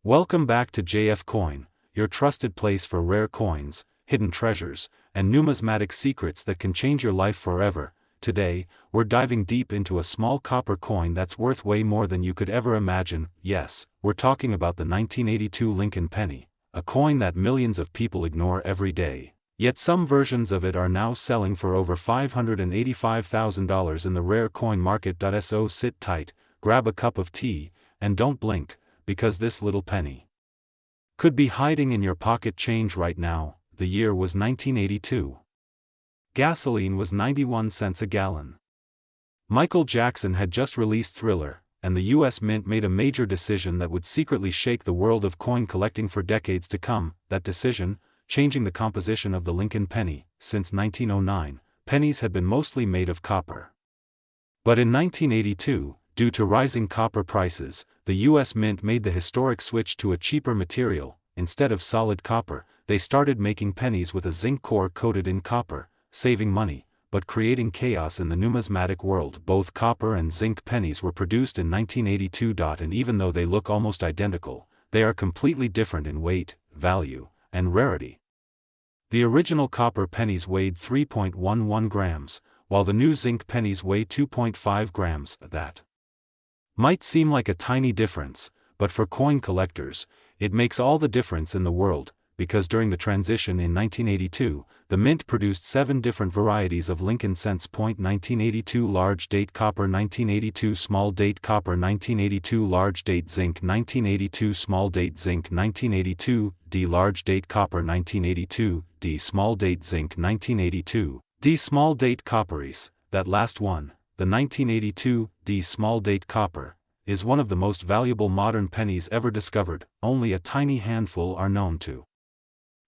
Welcome back to JF Coin, your trusted place for rare coins, hidden treasures, and numismatic secrets that can change your life forever. Today, we're diving deep into a small copper coin that's worth way more than you could ever imagine. Yes, we're talking about the 1982 Lincoln penny, a coin that millions of people ignore every day. Yet some versions of it are now selling for over $585,000 in the rare coin market. So sit tight, grab a cup of tea, and don't blink, because this little penny could be hiding in your pocket change right now. The year was 1982. Gasoline was 91 cents a gallon. Michael Jackson had just released Thriller, and the US Mint made a major decision that would secretly shake the world of coin collecting for decades to come. That decision, changing the composition of the Lincoln penny. Since 1909, pennies had been mostly made of copper. But in 1982, due to rising copper prices, the US Mint made the historic switch to a cheaper material. Instead of solid copper, they started making pennies with a zinc core coated in copper, saving money, but creating chaos in the numismatic world. Both copper and zinc pennies were produced in 1982. And even though they look almost identical, they are completely different in weight, value, and rarity. The original copper pennies weighed 3.11 grams, while the new zinc pennies weigh 2.5 grams. That might seem like a tiny difference, but for coin collectors, it makes all the difference in the world, because during the transition in 1982, the Mint produced 7 different varieties of Lincoln cents. 1982 large date copper, 1982 small date copper, 1982 large date zinc, 1982 small date zinc, 1982 D large date copper, 1982 D small date zinc, 1982 D small date copperies. That last one, the 1982 D small date copper, is one of the most valuable modern pennies ever discovered. Only a tiny handful are known to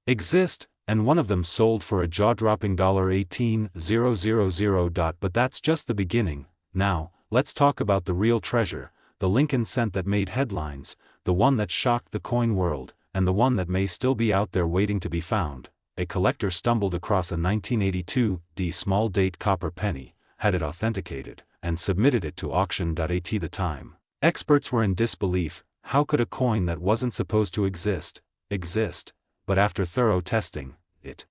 exist, and one of them sold for a jaw-dropping $18,000. But that's just the beginning. Now, let's talk about the real treasure, the Lincoln cent that made headlines, the one that shocked the coin world, and the one that may still be out there waiting to be found. A collector stumbled across a 1982 D small date copper penny, had it authenticated, and submitted it to auction. At the time, experts were in disbelief. How could a coin that wasn't supposed to exist? But after thorough testing, it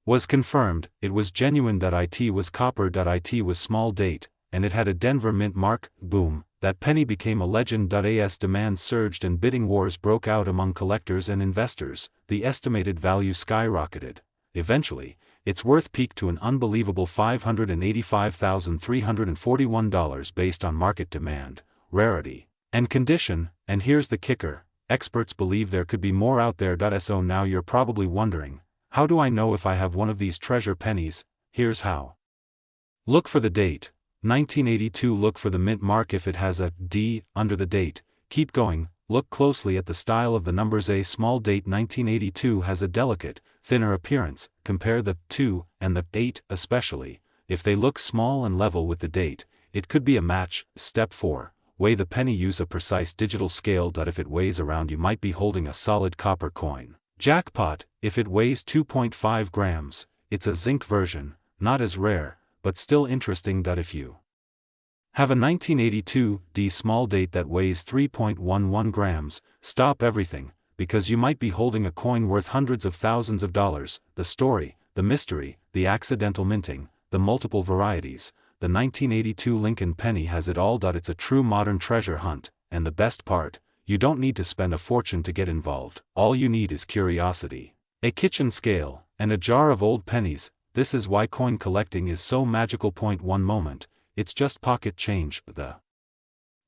was confirmed. It was genuine. It was copper. It was small date, and it had a Denver Mint mark. Boom, that penny became a legend. As demand surged and bidding wars broke out among collectors and investors, the estimated value skyrocketed. Eventually, its worth peaked to an unbelievable $585,341 based on market demand, rarity, and condition. And here's the kicker. Experts believe there could be more out there. So now you're probably wondering, how do I know if I have one of these treasure pennies? Here's how. Look for the date. 1982. Look for the mint mark if it has a D under the date. Keep going, look closely at the style of the numbers. A small date 1982 has a delicate, thinner appearance. Compare the 2 and the 8 especially. If they look small and level with the date, it could be a match. Step 4. Weigh the penny. Use a precise digital scale. If it weighs around, you might be holding a solid copper coin. Jackpot. If it weighs 2.5 grams, it's a zinc version, not as rare, but still interesting. If you have a 1982 D small date that weighs 3.11 grams, stop everything, because you might be holding a coin worth hundreds of thousands of dollars. The story, the mystery, the accidental minting, the multiple varieties. The 1982 Lincoln penny has it all. It's a true modern treasure hunt, and the best part, you don't need to spend a fortune to get involved. All you need is curiosity, a kitchen scale, and a jar of old pennies. This is why coin collecting is so magical. One moment, it's just pocket change. The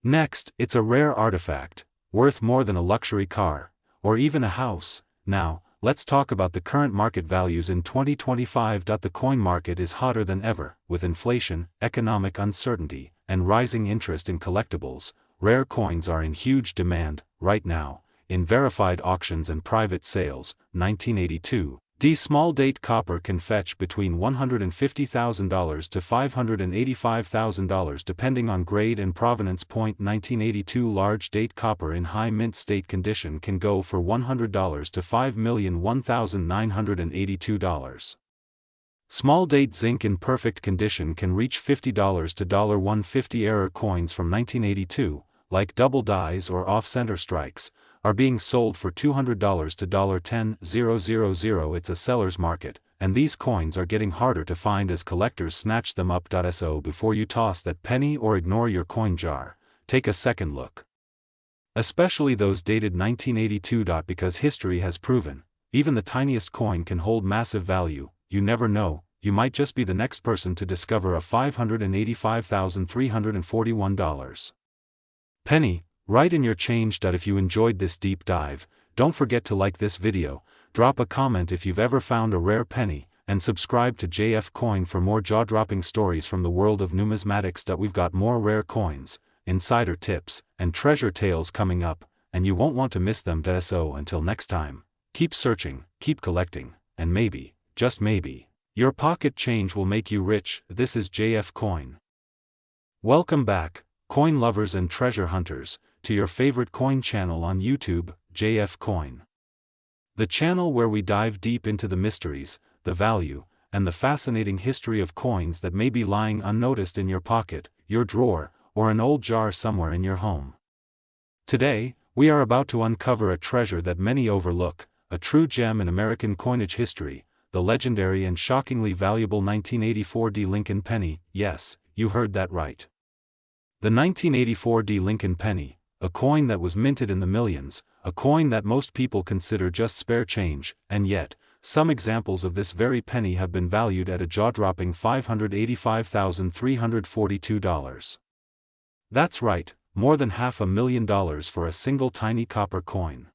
next, it's a rare artifact, worth more than a luxury car, or even a house. Now, let's talk about the current market values in 2025. The coin market is hotter than ever. With inflation, economic uncertainty, and rising interest in collectibles, rare coins are in huge demand. Right now, in verified auctions and private sales, 1982 D small date copper can fetch between $150,000 to $585,000 depending on grade and provenance. 1982 large date copper in high mint state condition can go for $100 to $5,001,982. Small date zinc in perfect condition can reach $50 to $150. Error coins from 1982, like double dies or off-center strikes, are being sold for $200 to $10,000. It's a seller's market, and these coins are getting harder to find as collectors snatch them up. So before you toss that penny or ignore your coin jar, take a second look. Especially those dated 1982. Because history has proven, even the tiniest coin can hold massive value. You never know, you might just be the next person to discover a $585,341 penny. Write in your change. If you enjoyed this deep dive, don't forget to like this video, drop a comment if you've ever found a rare penny, and subscribe to JF Coin for more jaw-dropping stories from the world of numismatics. We've got more rare coins, insider tips, and treasure tales coming up, and you won't want to miss them. So until next time, keep searching, keep collecting, and maybe, just maybe, your pocket change will make you rich. This is JF Coin. Welcome back, coin lovers and treasure hunters, to your favorite coin channel on YouTube, JF Coin. The channel where we dive deep into the mysteries, the value, and the fascinating history of coins that may be lying unnoticed in your pocket, your drawer, or an old jar somewhere in your home. Today, we are about to uncover a treasure that many overlook, a true gem in American coinage history, the legendary and shockingly valuable 1984 D. Lincoln penny. Yes, you heard that right. The 1984 D. Lincoln penny, a coin that was minted in the millions, a coin that most people consider just spare change, and yet, some examples of this very penny have been valued at a jaw-dropping $585,342. That's right, more than $500,000 for a single tiny copper coin.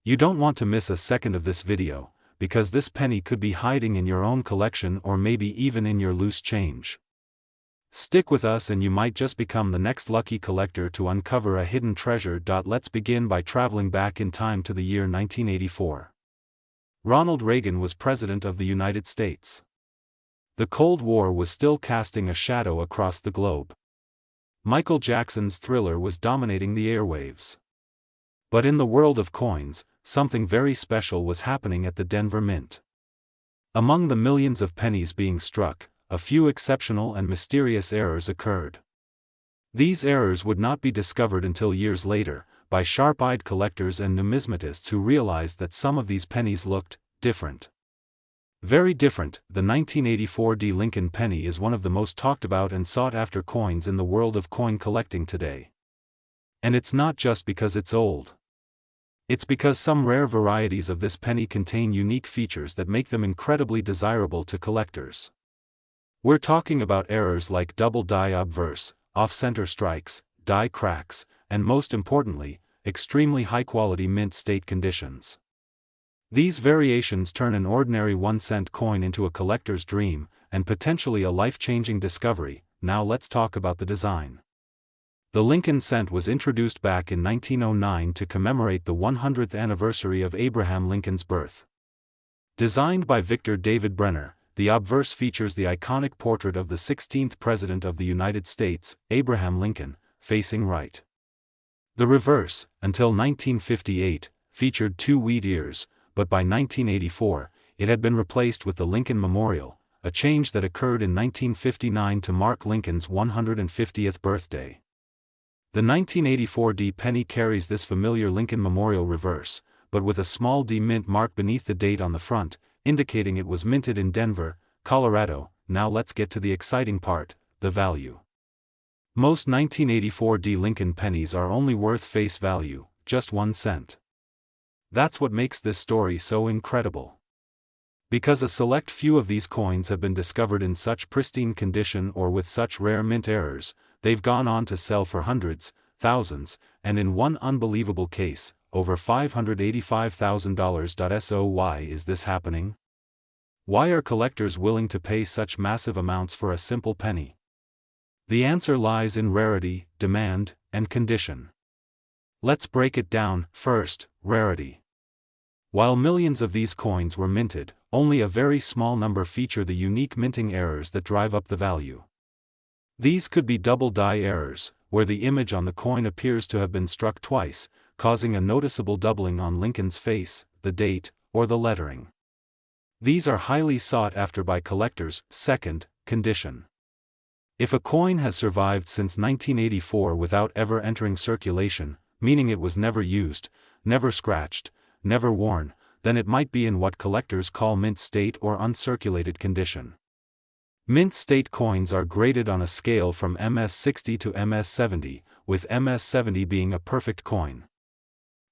You don't want to miss a second of this video, because this penny could be hiding in your own collection or maybe even in your loose change. Stick with us and you might just become the next lucky collector to uncover a hidden treasure. Let's begin by traveling back in time to the year 1984. Ronald Reagan was President of the United States. The Cold War was still casting a shadow across the globe. Michael Jackson's Thriller was dominating the airwaves. But in the world of coins, something very special was happening at the Denver Mint. Among the millions of pennies being struck, a few exceptional and mysterious errors occurred. These errors would not be discovered until years later, by sharp-eyed collectors and numismatists who realized that some of these pennies looked different. Very different. The 1984 D. Lincoln penny is one of the most talked about and sought-after coins in the world of coin collecting today. And it's not just because it's old. It's because some rare varieties of this penny contain unique features that make them incredibly desirable to collectors. We're talking about errors like double die obverse, off-center strikes, die cracks, and most importantly, extremely high-quality mint state conditions. These variations turn an ordinary 1-cent coin into a collector's dream, and potentially a life-changing discovery. Now let's talk about the design. The Lincoln cent was introduced back in 1909 to commemorate the 100th anniversary of Abraham Lincoln's birth. Designed by Victor David Brenner, the obverse features the iconic portrait of the 16th President of the United States, Abraham Lincoln, facing right. The reverse, until 1958, featured 2 wheat ears, but by 1984, it had been replaced with the Lincoln Memorial, a change that occurred in 1959 to mark Lincoln's 150th birthday. The 1984 D penny carries this familiar Lincoln Memorial reverse, but with a small D mint mark beneath the date on the front, indicating it was minted in Denver, Colorado. Now let's get to the exciting part, the value. Most 1984 D Lincoln pennies are only worth face value, just 1 cent. That's what makes this story so incredible. Because a select few of these coins have been discovered in such pristine condition or with such rare mint errors, they've gone on to sell for hundreds, thousands, and in one unbelievable case, over $585,000. So why is this happening? Why are collectors willing to pay such massive amounts for a simple penny? The answer lies in rarity, demand, and condition. Let's break it down. First, rarity. While millions of these coins were minted, only a very small number feature the unique minting errors that drive up the value. These could be double die errors, where the image on the coin appears to have been struck twice, causing a noticeable doubling on Lincoln's face, the date, or the lettering. These are highly sought after by collectors. Second, condition. If a coin has survived since 1984 without ever entering circulation, meaning it was never used, never scratched, never worn, then it might be in what collectors call mint state or uncirculated condition. Mint state coins are graded on a scale from MS60 to MS70, with MS70 being a perfect coin.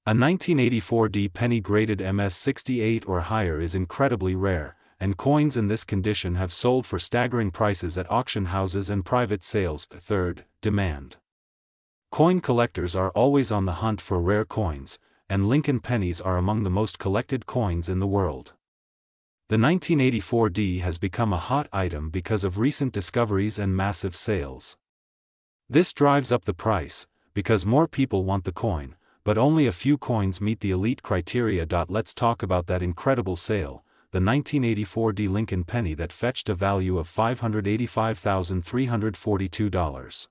A 1984D penny graded MS68 or higher is incredibly rare, and coins in this condition have sold for staggering prices at auction houses and private sales. Third, demand. Coin collectors are always on the hunt for rare coins, and Lincoln pennies are among the most collected coins in the world. The 1984D has become a hot item because of recent discoveries and massive sales. This drives up the price, because more people want the coin, but only a few coins meet the elite criteria. Let's talk about that incredible sale, the 1984D Lincoln penny that fetched a value of $585,342.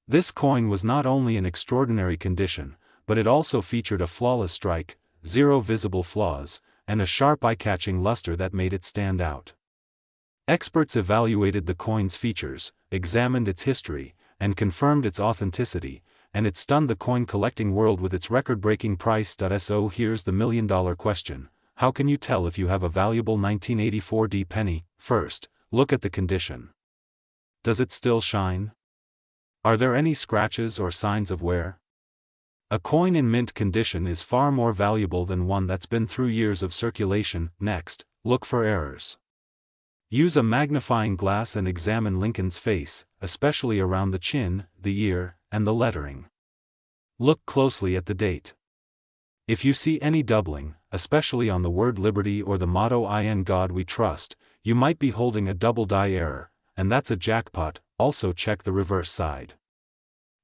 This coin was not only in extraordinary condition, but it also featured a flawless strike, 0 visible flaws, and a sharp eye-catching luster that made it stand out. Experts evaluated the coin's features, examined its history, and confirmed its authenticity, and it stunned the coin collecting world with its record-breaking price. So here's the million-dollar question: how can you tell if you have a valuable 1984D penny? First, look at the condition. Does it still shine? Are there any scratches or signs of wear? A coin in mint condition is far more valuable than one that's been through years of circulation. Next, look for errors. Use a magnifying glass and examine Lincoln's face, especially around the chin, the ear, and the lettering. Look closely at the date. If you see any doubling, especially on the word Liberty or the motto "In God We Trust," you might be holding a double die error, and that's a jackpot. Also check the reverse side.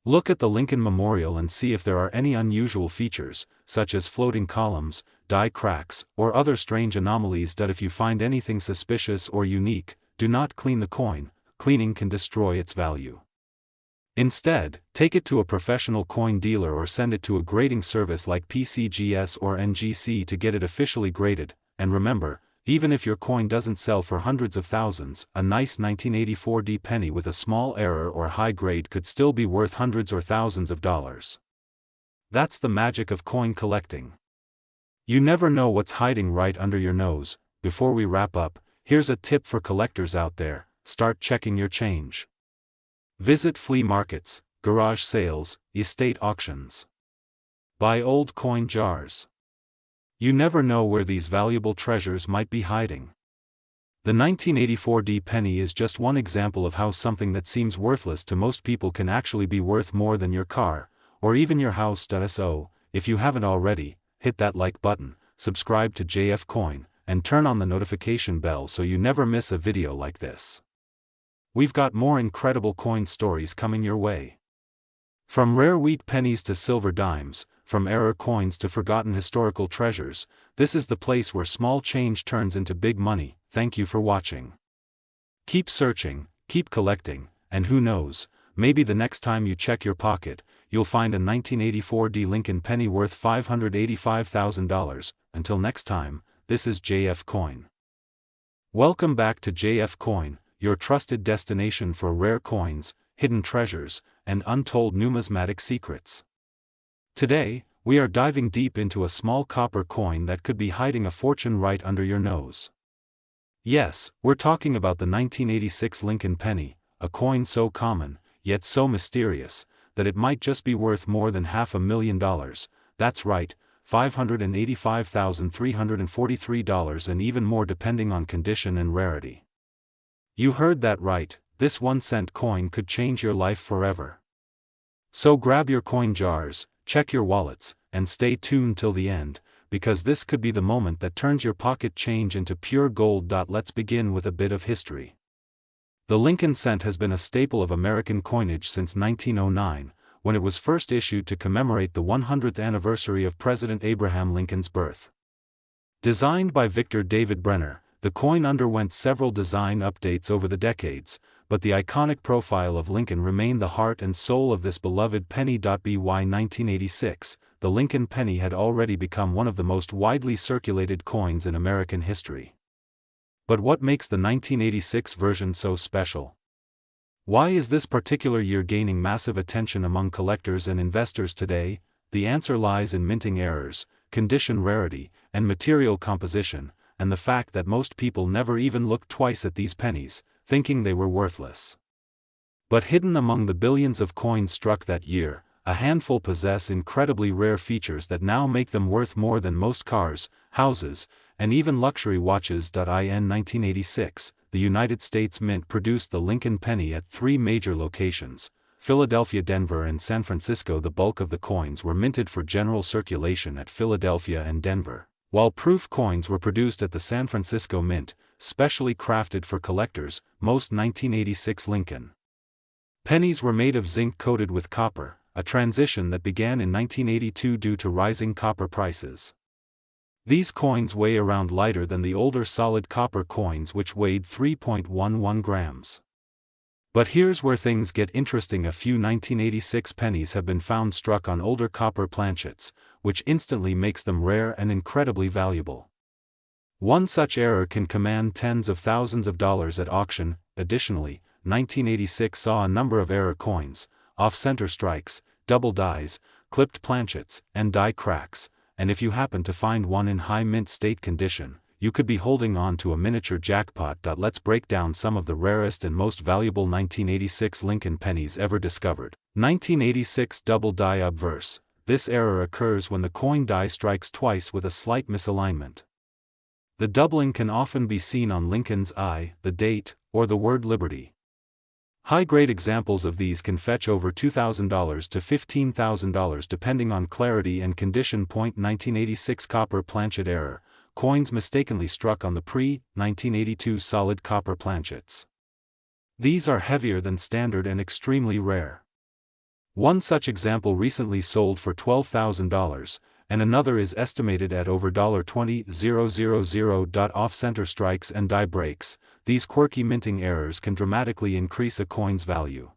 Look at the Lincoln Memorial and see if there are any unusual features, such as floating columns, die cracks, or other strange anomalies. If you find anything suspicious or unique, do not clean the coin. Cleaning can destroy its value. Instead, take it to a professional coin dealer or send it to a grading service like PCGS or NGC to get it officially graded. And remember, even if your coin doesn't sell for hundreds of thousands, a nice 1984D penny with a small error or high grade could still be worth hundreds or thousands of dollars. That's the magic of coin collecting. You never know what's hiding right under your nose. Before we wrap up, here's a tip for collectors out there: start checking your change. Visit flea markets, garage sales, estate auctions. Buy old coin jars. You never know where these valuable treasures might be hiding. The 1984D penny is just one example of how something that seems worthless to most people can actually be worth more than your car, or even your house. So, if you haven't already, hit that like button, subscribe to JF Coin, and turn on the notification bell so you never miss a video like this. We've got more incredible coin stories coming your way. From rare wheat pennies to silver dimes, from error coins to forgotten historical treasures, this is the place where small change turns into big money. Thank you for watching. Keep searching, keep collecting, and who knows, maybe the next time you check your pocket, you'll find a 1984D Lincoln penny worth $585,000. Until next time, this is JF Coin. Welcome back to JF Coin, your trusted destination for rare coins, hidden treasures, and untold numismatic secrets. Today, we are diving deep into a small copper coin that could be hiding a fortune right under your nose. Yes, we're talking about the 1986 Lincoln penny, a coin so common, yet so mysterious, that it might just be worth more than $500,000. That's right, $585,343 and even more depending on condition and rarity. You heard that right, this 1-cent coin could change your life forever. So grab your coin jars, check your wallets, and stay tuned till the end, because this could be the moment that turns your pocket change into pure gold. Let's begin with a bit of history. The Lincoln cent has been a staple of American coinage since 1909, when it was first issued to commemorate the 100th anniversary of President Abraham Lincoln's birth. Designed by Victor David Brenner, the coin underwent several design updates over the decades, but the iconic profile of Lincoln remained the heart and soul of this beloved penny. By 1986, the Lincoln penny had already become one of the most widely circulated coins in American history. But what makes the 1986 version so special? Why is this particular year gaining massive attention among collectors and investors today? The answer lies in minting errors, condition rarity, and material composition, and the fact that most people never even looked twice at these pennies, thinking they were worthless. But hidden among the billions of coins struck that year, a handful possess incredibly rare features that now make them worth more than most cars, houses, and even luxury watches. In 1986, the United States Mint produced the Lincoln penny at 3 major locations: Philadelphia, Denver, and San Francisco. The bulk of the coins were minted for general circulation at Philadelphia and Denver, while proof coins were produced at the San Francisco Mint, specially crafted for collectors. Most 1986 Lincoln pennies were made of zinc coated with copper, a transition that began in 1982 due to rising copper prices. These coins weigh around lighter than the older solid copper coins, which weighed 3.11 grams. But here's where things get interesting. A few 1986 pennies have been found struck on older copper planchets, which instantly makes them rare and incredibly valuable. One such error can command tens of thousands of dollars at auction. Additionally, 1986 saw a number of error coins, off-center strikes, double dies, clipped planchets, and die cracks, and if you happen to find one in high mint state condition, you could be holding on to a miniature jackpot. Let's break down some of the rarest and most valuable 1986 Lincoln pennies ever discovered. 1986 double die obverse. This error occurs when the coin die strikes twice with a slight misalignment. The doubling can often be seen on Lincoln's eye, the date, or the word Liberty. High-grade examples of these can fetch over $2,000 to $15,000 depending on clarity and condition. 1986 copper planchet error. Coins mistakenly struck on the pre-1982 solid copper planchets. These are heavier than standard and extremely rare. One such example recently sold for $12,000, and another is estimated at over $20,000. Off-center strikes and die breaks. These quirky minting errors can dramatically increase a coin's value.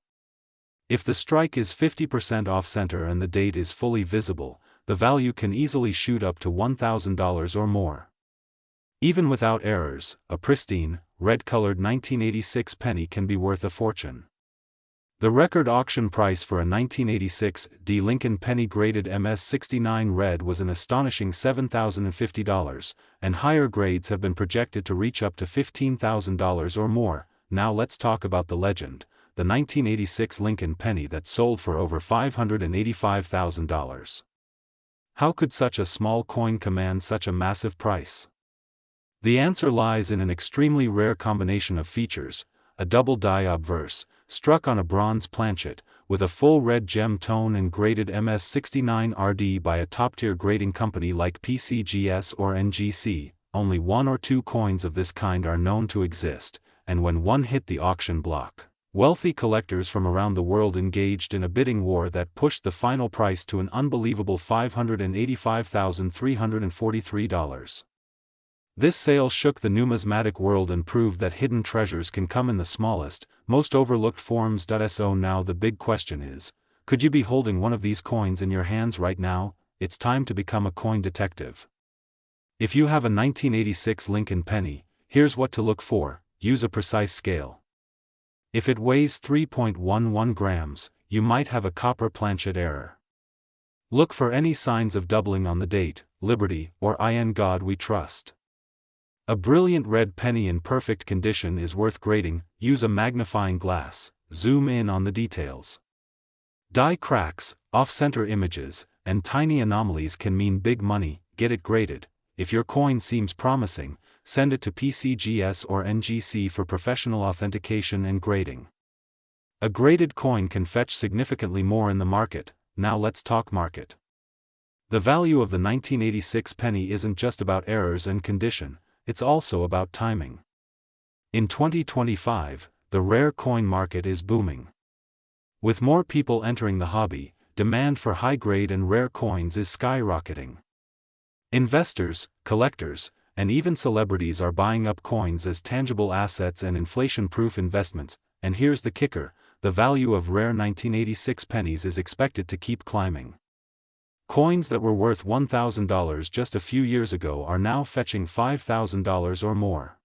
If the strike is 50% off-center and the date is fully visible, the value can easily shoot up to $1,000 or more. Even without errors, a pristine, red-colored 1986 penny can be worth a fortune. The record auction price for a 1986 D Lincoln penny graded MS69 red was an astonishing $7,050, and higher grades have been projected to reach up to $15,000 or more. Now let's talk about the legend, the 1986 Lincoln penny that sold for over $585,000. How could such a small coin command such a massive price? The answer lies in an extremely rare combination of features: a double die obverse, struck on a bronze planchet, with a full red gem tone and graded MS69 RD by a top-tier grading company like PCGS or NGC. Only 1 or 2 coins of this kind are known to exist, and when one hit the auction block, wealthy collectors from around the world engaged in a bidding war that pushed the final price to an unbelievable $585,343. This sale shook the numismatic world and proved that hidden treasures can come in the smallest, most overlooked forms. So now the big question is, could you be holding one of these coins in your hands right now? It's time to become a coin detective. If you have a 1986 Lincoln penny, here's what to look for: use a precise scale. If it weighs 3.11 grams, you might have a copper planchet error. Look for any signs of doubling on the date, Liberty, or In God We Trust. A brilliant red penny in perfect condition is worth grading. Use a magnifying glass, zoom in on the details. Die cracks, off-center images, and tiny anomalies can mean big money. Get it graded. If your coin seems promising, send it to PCGS or NGC for professional authentication and grading. A graded coin can fetch significantly more in the market. Now let's talk market. The value of the 1986 penny isn't just about errors and condition, it's also about timing. In 2025, the rare coin market is booming. With more people entering the hobby, demand for high-grade and rare coins is skyrocketing. Investors, collectors, and even celebrities are buying up coins as tangible assets and inflation-proof investments. And here's the kicker: the value of rare 1986 pennies is expected to keep climbing. Coins that were worth $1,000 just a few years ago are now fetching $5,000 or more.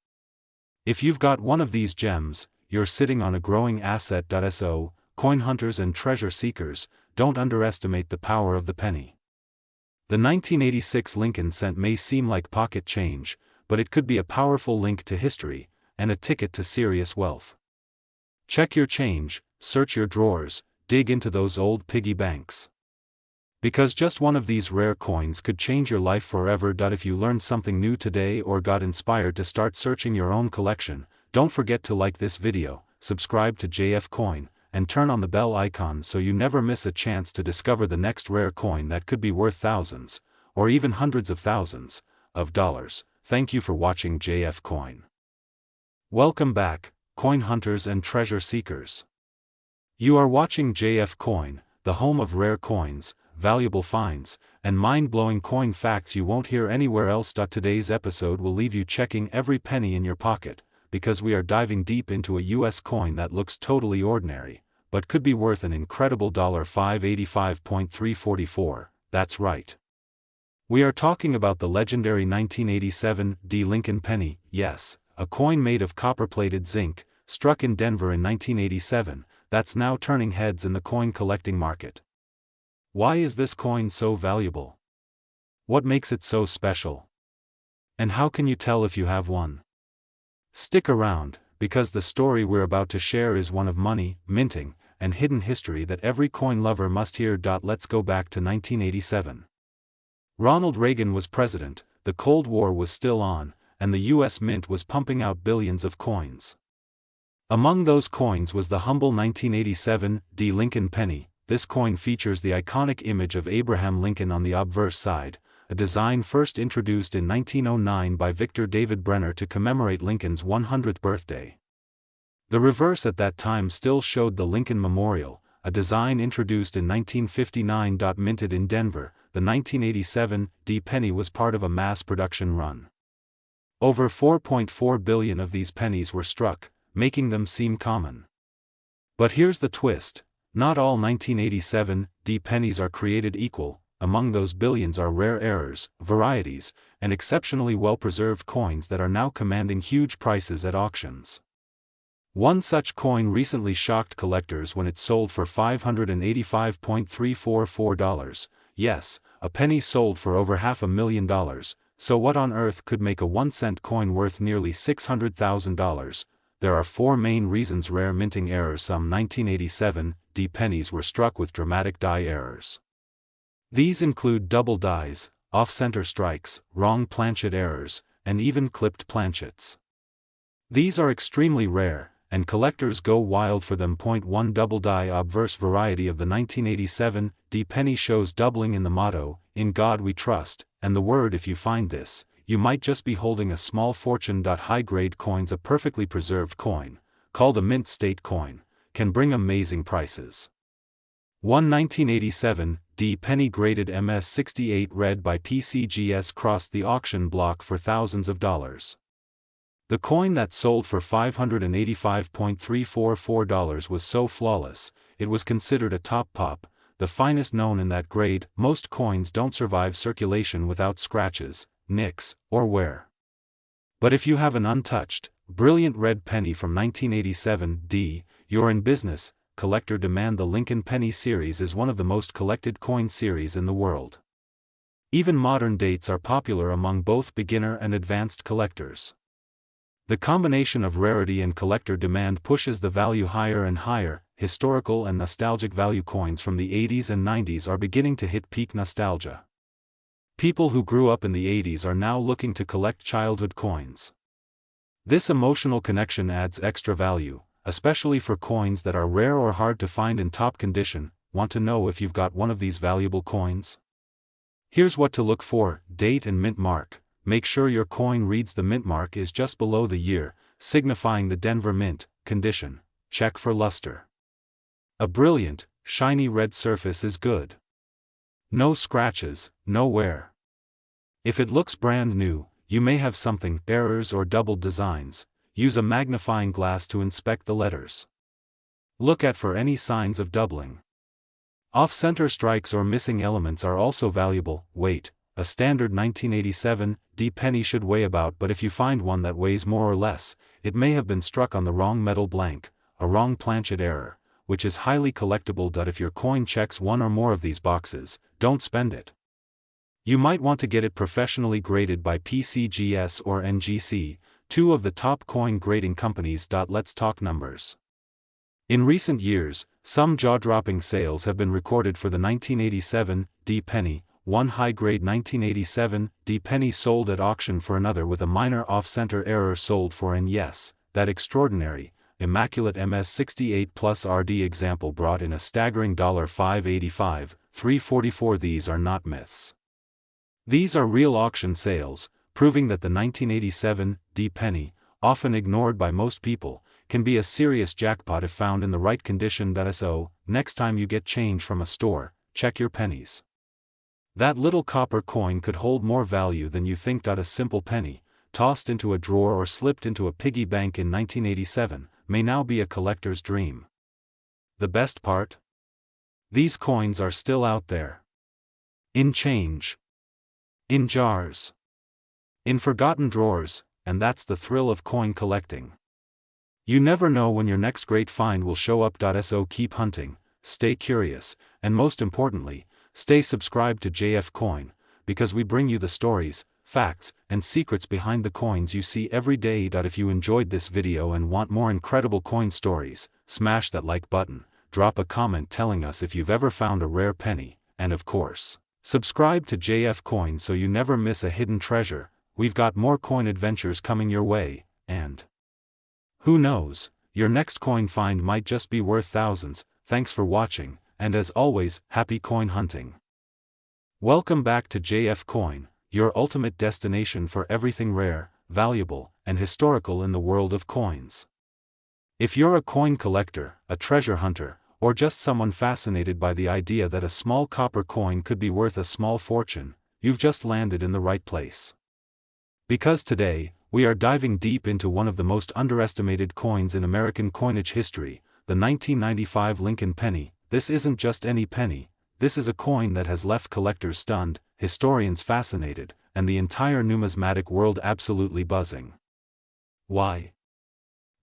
If you've got one of these gems, you're sitting on a growing asset. So, coin hunters and treasure seekers, don't underestimate the power of the penny. The 1986 Lincoln cent may seem like pocket change, but it could be a powerful link to history, and a ticket to serious wealth. Check your change, search your drawers, dig into those old piggy banks. Because just one of these rare coins could change your life forever. If you learned something new today or got inspired to start searching your own collection, don't forget to like this video, subscribe to JF Coin, and turn on the bell icon so you never miss a chance to discover the next rare coin that could be worth thousands, or even hundreds of thousands, of dollars. Thank you for watching JF Coin. Welcome back, coin hunters and treasure seekers. You are watching JF Coin, the home of rare coins, valuable finds, and mind-blowing coin facts you won't hear anywhere else. Today's episode will leave you checking every penny in your pocket, because we are diving deep into a US coin that looks totally ordinary, but could be worth an incredible $585.344, that's right. We are talking about the legendary 1987 Lincoln penny, yes, a coin made of copper-plated zinc, struck in Denver in 1987, that's now turning heads in the coin collecting market. Why is this coin so valuable? What makes it so special? And how can you tell if you have one? Stick around, because the story we're about to share is one of money, minting, and hidden history that every coin lover must hear. Let's go back to 1987. Ronald Reagan was president, the Cold War was still on, and the US Mint was pumping out billions of coins. Among those coins was the humble 1987 Lincoln penny. This coin features the iconic image of Abraham Lincoln on the obverse side, a design first introduced in 1909 by Victor David Brenner to commemorate Lincoln's 100th birthday. The reverse at that time still showed the Lincoln Memorial, a design introduced in 1959. Minted in Denver, the 1987 penny was part of a mass production run. Over 4.4 billion of these pennies were struck, making them seem common. But here's the twist. Not all 1987 pennies are created equal. Among those billions are rare errors, varieties, and exceptionally well-preserved coins that are now commanding huge prices at auctions. One such coin recently shocked collectors when it sold for $585.344. Yes, a penny sold for over $500,000. So what on earth could make a 1-cent coin worth nearly $600,000? There are four main reasons rare minting errors. Some 1987 pennies were struck with dramatic die errors. These include double dies, off-center strikes, wrong planchet errors, and even clipped planchets. These are extremely rare, and collectors go wild for them. 1 Double die obverse variety of the 1987 penny shows doubling in the motto, "In God We Trust," and the word. If you find this, you might just be holding a small fortune. High-grade coins, a perfectly preserved coin, called a mint state coin, can bring amazing prices. 1987 penny graded MS68 red by PCGS crossed the auction block for thousands of dollars. The coin that sold for $585.344 was so flawless, it was considered a top pop, the finest known in that grade. Most coins don't survive circulation without scratches, nicks, or wear. But if you have an untouched, brilliant red penny from 1987 you're in business. Collector demand. The Lincoln Penny series is one of the most collected coin series in the world. Even modern dates are popular among both beginner and advanced collectors. The combination of rarity and collector demand pushes the value higher and higher. Historical and nostalgic value coins from the 80s and 90s are beginning to hit peak nostalgia. People who grew up in the 80s are now looking to collect childhood coins. This emotional connection adds extra value, especially for coins that are rare or hard to find in top condition. Want to know if you've got one of these valuable coins? Here's what to look for: date and mint mark. Make sure your coin reads the mint mark is just below the year, signifying the Denver Mint. Condition: check for luster. A brilliant, shiny red surface is good. No scratches, no wear. If it looks brand new, you may have something, errors or doubled designs. Use a magnifying glass to inspect the letters. Look at for any signs of doubling. Off-center strikes or missing elements are also valuable. Weight: a standard 1987 penny should weigh about, but if you find one that weighs more or less, it may have been struck on the wrong metal blank, a wrong planchet error, which is highly collectible. If your coin checks one or more of these boxes, don't spend it. You might want to get it professionally graded by PCGS or NGC, two of the top coin grading companies. Let's talk numbers. In recent years, some jaw-dropping sales have been recorded for the 1987 D penny. One high-grade 1987 D penny sold at auction for another with a minor off-center error sold for, and yes, that extraordinary, immaculate MS68 plus RD example brought in a staggering $585, $344. These are not myths. These are real auction sales, proving that the 1987 D penny, often ignored by most people, can be a serious jackpot if found in the right condition. So, next time you get change from a store, check your pennies. That little copper coin could hold more value than you think. A simple penny, tossed into a drawer or slipped into a piggy bank in 1987, may now be a collector's dream. The best part? These coins are still out there. In change. In jars. In forgotten drawers, and that's the thrill of coin collecting. You never know when your next great find will show up. So keep hunting, stay curious, and most importantly, stay subscribed to JF Coin, because we bring you the stories, facts, and secrets behind the coins you see every day. If you enjoyed this video and want more incredible coin stories, smash that like button, drop a comment telling us if you've ever found a rare penny, and of course, subscribe to JF Coin so you never miss a hidden treasure. We've got more coin adventures coming your way, and who knows, your next coin find might just be worth thousands. Thanks for watching, and as always, happy coin hunting. Welcome back to JF Coin, your ultimate destination for everything rare, valuable, and historical in the world of coins. If you're a coin collector, a treasure hunter, or just someone fascinated by the idea that a small copper coin could be worth a small fortune, you've just landed in the right place. Because today, we are diving deep into one of the most underestimated coins in American coinage history, the 1995 Lincoln penny. This isn't just any penny, this is a coin that has left collectors stunned, historians fascinated, and the entire numismatic world absolutely buzzing. Why?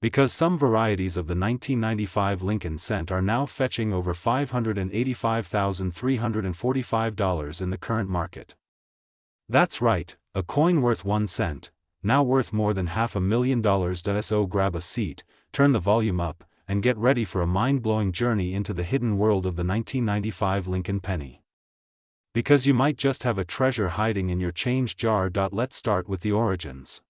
Because some varieties of the 1995 Lincoln cent are now fetching over $585,345 in the current market. That's right, a coin worth 1 cent, now worth more than $500,000. So grab a seat, turn the volume up, and get ready for a mind-blowing journey into the hidden world of the 1995 Lincoln penny. Because you might just have a treasure hiding in your change jar. Let's start with the origins.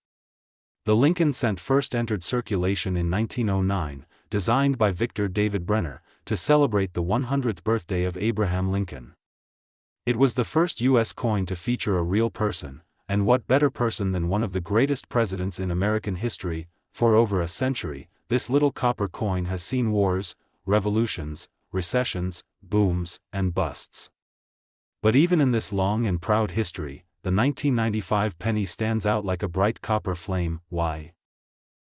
The Lincoln cent first entered circulation in 1909, designed by Victor David Brenner, to celebrate the 100th birthday of Abraham Lincoln. It was the first U.S. coin to feature a real person, and what better person than one of the greatest presidents in American history. For over a century, this little copper coin has seen wars, revolutions, recessions, booms, and busts. But even in this long and proud history, the 1995 penny stands out like a bright copper flame. Why?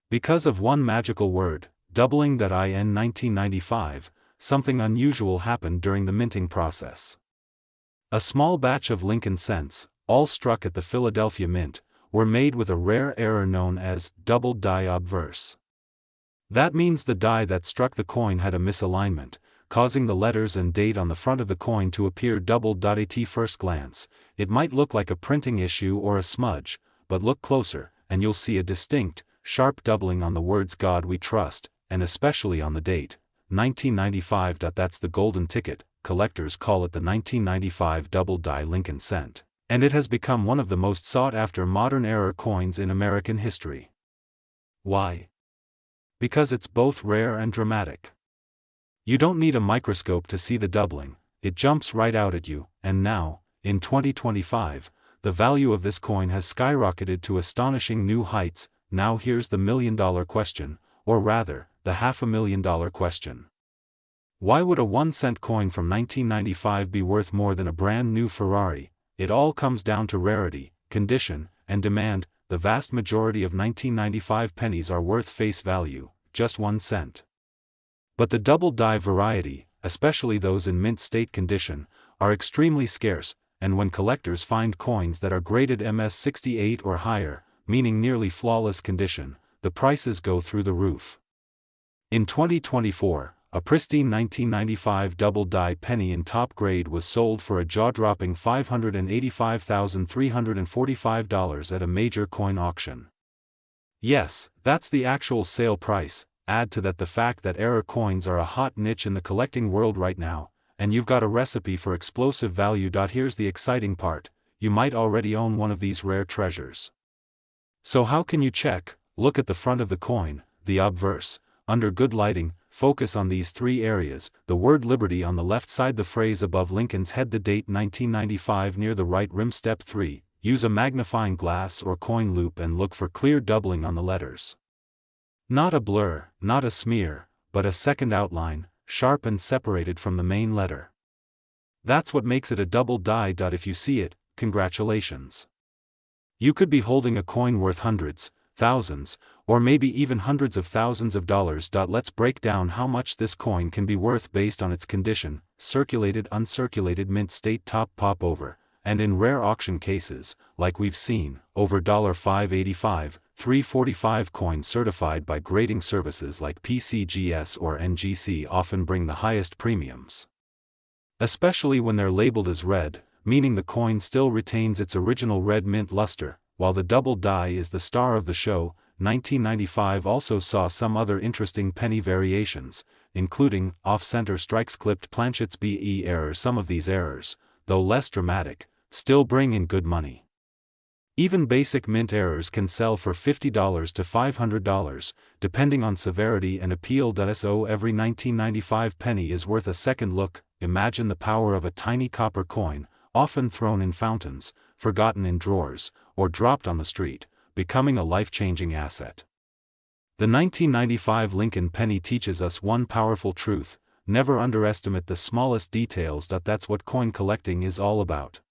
Because of one magical word, doubling. In 1995, something unusual happened during the minting process. A small batch of Lincoln cents, all struck at the Philadelphia Mint, were made with a rare error known as double die obverse. That means the die that struck the coin had a misalignment, causing the letters and date on the front of the coin to appear doubled. At first glance, it might look like a printing issue or a smudge, but look closer, and you'll see a distinct, sharp doubling on the words "God We Trust," and especially on the date, 1995. That's the golden ticket. Collectors call it the 1995 double die Lincoln cent, and it has become one of the most sought-after modern era coins in American history. Why? Because it's both rare and dramatic. You don't need a microscope to see the doubling, it jumps right out at you, and now, in 2025, the value of this coin has skyrocketed to astonishing new heights. Now here's the million-dollar question, or rather, the $500,000 question. Why would a 1-cent coin from 1995 be worth more than a brand new Ferrari? It all comes down to rarity, condition, and demand. The vast majority of 1995 pennies are worth face value, just 1 cent. But the double die variety, especially those in mint state condition, are extremely scarce, and when collectors find coins that are graded MS68 or higher, meaning nearly flawless condition, the prices go through the roof. In 2024, a pristine 1995 double-die penny in top grade was sold for a jaw-dropping $585,345 at a major coin auction. Yes, that's the actual sale price. Add to that the fact that error coins are a hot niche in the collecting world right now, and you've got a recipe for explosive value. Here's the exciting part: you might already own one of these rare treasures. So how can you check? Look at the front of the coin, the obverse. Under good lighting, focus on these three areas: the word Liberty on the left side, the phrase above Lincoln's head, the date 1995 near the right rim. Step 3. Use a magnifying glass or coin loupe and look for clear doubling on the letters. Not a blur, not a smear, but a second outline, sharp and separated from the main letter. That's what makes it a double die. If you see it, congratulations. You could be holding a coin worth hundreds, thousands, or maybe even hundreds of thousands of dollars. Let's break down how much this coin can be worth based on its condition: circulated, uncirculated, mint state, top, pop over, and in rare auction cases, like we've seen, over $585, $345. Coins certified by grading services like PCGS or NGC often bring the highest premiums. Especially when they're labeled as red, meaning the coin still retains its original red mint luster, while the double die is the star of the show. 1995 also saw some other interesting penny variations, including off-center strikes, clipped planchets, BE errors. Some of these errors, though less dramatic, still bring in good money. Even basic mint errors can sell for $50 to $500, depending on severity and appeal. So every 1995 penny is worth a second look. Imagine the power of a tiny copper coin, often thrown in fountains, forgotten in drawers, or dropped on the street, becoming a life-changing asset. The 1995 Lincoln penny teaches us one powerful truth: never underestimate the smallest details. That's what coin collecting is all about.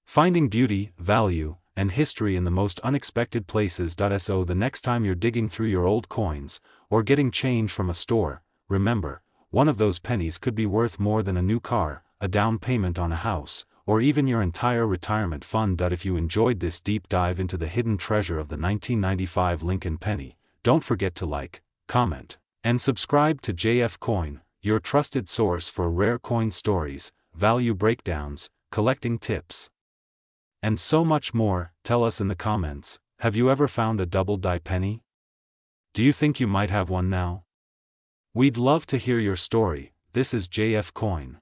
Finding beauty, value, and history in the most unexpected places. So the next time you're digging through your old coins, or getting change from a store, remember, one of those pennies could be worth more than a new car, a down payment on a house, or even your entire retirement fund. If you enjoyed this deep dive into the hidden treasure of the 1995 Lincoln penny, don't forget to like, comment, and subscribe to JF Coin, your trusted source for rare coin stories, value breakdowns, collecting tips, and so much more. Tell us in the comments, have you ever found a double die penny? Do you think you might have one now? We'd love to hear your story. This is JF Coin.